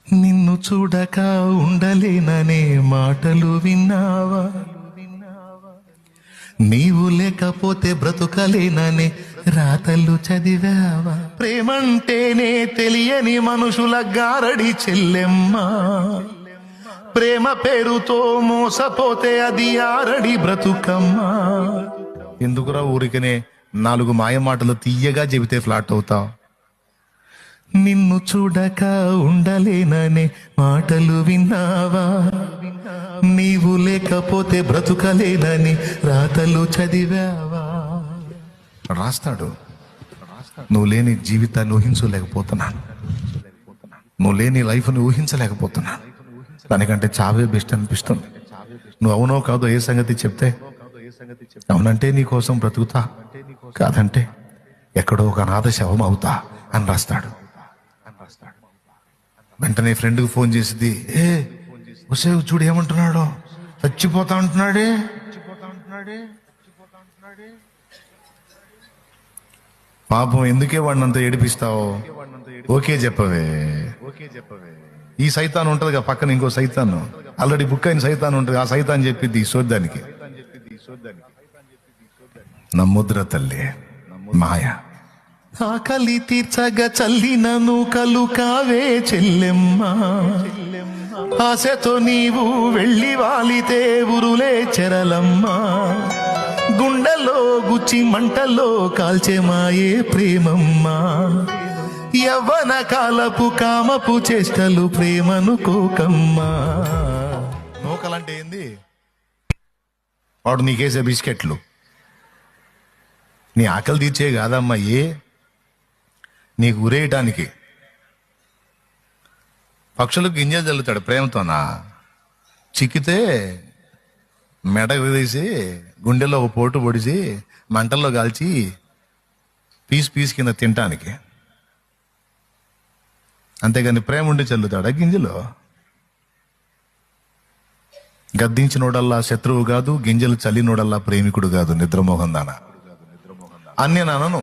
నిన్ను చూడక ఉండలేననే మాటలు విన్నావా? నీవు లేకపోతే బ్రతుకలేననే రాతలు చదివావా? ప్రేమంటేనే తెలియని మనుషుల గారడి చెల్లెమ్మా. ప్రేమ పేరుతో మోసపోతే అది ఆరడి బ్రతుకమ్మా. ఎందుకురా ఊరికనే 4 మాయ మాటలు తీయగా చెబితే ఫ్లాట్ అవుతావు? నిన్ను చూడక ఉండలేననే మాటలు విన్నావా? నీవు లేకపోతే బ్రతుకలేనని రాతలు చదివావా? రాస్తాడు. నువ్వు లేని జీవితాన్ని ఊహించలేకపోతున్నాను, నువ్వు లేని లైఫ్ని ఊహించలేకపోతున్నాను. దానికంటే చావే బెస్ట్ అనిపిస్తుంది. నువ్వు అవునో కాదో ఏ సంగతి చెప్తే అవునంటే నీ కోసం బ్రతుకుతా, కాదంటే ఎక్కడో ఒక అనాథ శవం అవుతా అని రాస్తాడు. వెంటనే ఫ్రెండ్కి ఫోన్ చేసింది, వసే చూడు ఏమంటున్నాడో, చచ్చిపోతా అంటున్నాడే. పాపం ఎందుకే వాడినంత ఏడిపిస్తావు? ఓకే చెప్పవే. ఈ సైతాన్ ఉంటదిగా పక్కన, ఇంకో సైతాన్ ఆల్రెడీ బుక్ అయిన సైతాన్ ఉంటుంది. ఆ సైతాన్ చెప్పిద్ది ఈ సోద్దానికి, నమ్ముద్ర తల్లి మాయ. ఆకలి తీర్చగా చల్లిన నూకలు కావే చెల్లెమ్మా. ఆశతో నీవు వెళ్ళి వాలితే ఉరులే చెరలమ్మా. గుండెలో గుచ్చి మంటల్లో కాల్చే మాయే ప్రేమమ్మా. యవ్వన కాలపు కామపు చేష్టలు ప్రేమను కోకమ్మా. నూకలంటే ఏంది? వాడు నీకేసే బిస్కెట్లు. నీ ఆకలి తీర్చే కాదమ్మా, నీకు ఉరేయటానికి. పక్షులకు గింజలు చల్లుతాడు ప్రేమతోనా? చిక్కితే మెడ తీసి గుండెలో ఒక పోటు పొడిచి మంటల్లో కాల్చి పీస్ కింద తినటానికి. అంతేగాని ప్రేమ ఉండి చల్లుతాడా గింజలు? గద్దించినోడల్లా శత్రువు కాదు, గింజలు చల్లినోడల్లా ప్రేమికుడు కాదు. నిద్రమోహం దానా అన్నీ నాను.